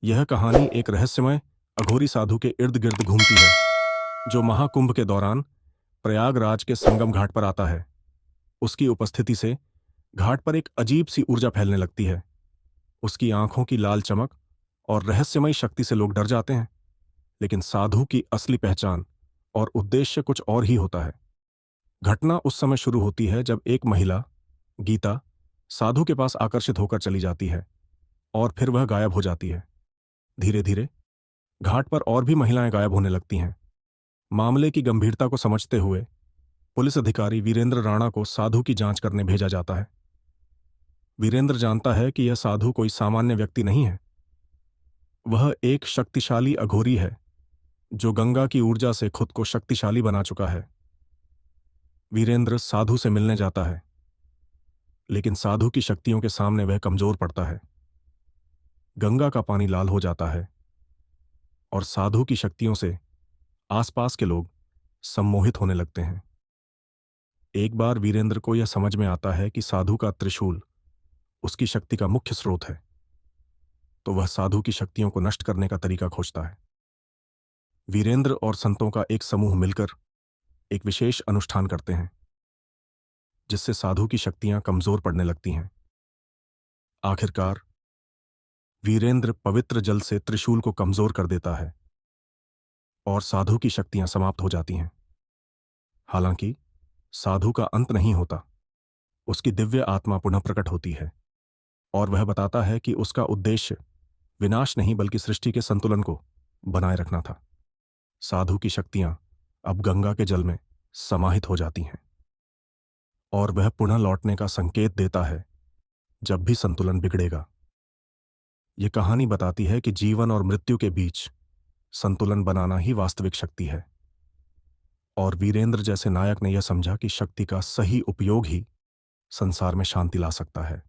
यह कहानी एक रहस्यमय अघोरी साधु के इर्द गिर्द घूमती है, जो महाकुंभ के दौरान प्रयागराज के संगम घाट पर आता है। उसकी उपस्थिति से घाट पर एक अजीब सी ऊर्जा फैलने लगती है। उसकी आंखों की लाल चमक और रहस्यमयी शक्ति से लोग डर जाते हैं। लेकिन साधु की असली पहचान और उद्देश्य कुछ और ही होता है। घटना उस समय शुरू होती है जब एक महिला, गीता, साधु के पास आकर्षित होकर चली जाती है और फिर वह गायब हो जाती है। धीरे धीरे घाट पर और भी महिलाएं गायब होने लगती हैं। मामले की गंभीरता को समझते हुए पुलिस अधिकारी वीरेंद्र राणा को साधु की जांच करने भेजा जाता है। वीरेंद्र जानता है कि यह साधु कोई सामान्य व्यक्ति नहीं है। वह एक शक्तिशाली अघोरी है जो गंगा की ऊर्जा से खुद को शक्तिशाली बना चुका है। वीरेंद्र साधु से मिलने जाता है, लेकिन साधु की शक्तियों के सामने वह कमजोर पड़ता है। गंगा का पानी लाल हो जाता है और साधु की शक्तियों से आसपास के लोग सम्मोहित होने लगते हैं। एक बार वीरेंद्र को यह समझ में आता है कि साधु का त्रिशूल उसकी शक्ति का मुख्य स्रोत है, तो वह साधु की शक्तियों को नष्ट करने का तरीका खोजता है। वीरेंद्र और संतों का एक समूह मिलकर एक विशेष अनुष्ठान करते हैं, जिससे साधु की शक्तियां कमजोर पड़ने लगती हैं। आखिरकार वीरेंद्र पवित्र जल से त्रिशूल को कमजोर कर देता है और साधु की शक्तियां समाप्त हो जाती हैं। हालांकि साधु का अंत नहीं होता। उसकी दिव्य आत्मा पुनः प्रकट होती है और वह बताता है कि उसका उद्देश्य विनाश नहीं बल्कि सृष्टि के संतुलन को बनाए रखना था। साधु की शक्तियां अब गंगा के जल में समाहित हो जाती हैं और वह पुनः लौटने का संकेत देता है जब भी संतुलन बिगड़ेगा। यह कहानी बताती है कि जीवन और मृत्यु के बीच संतुलन बनाना ही वास्तविक शक्ति है, और वीरेंद्र जैसे नायक ने यह समझा कि शक्ति का सही उपयोग ही संसार में शांति ला सकता है।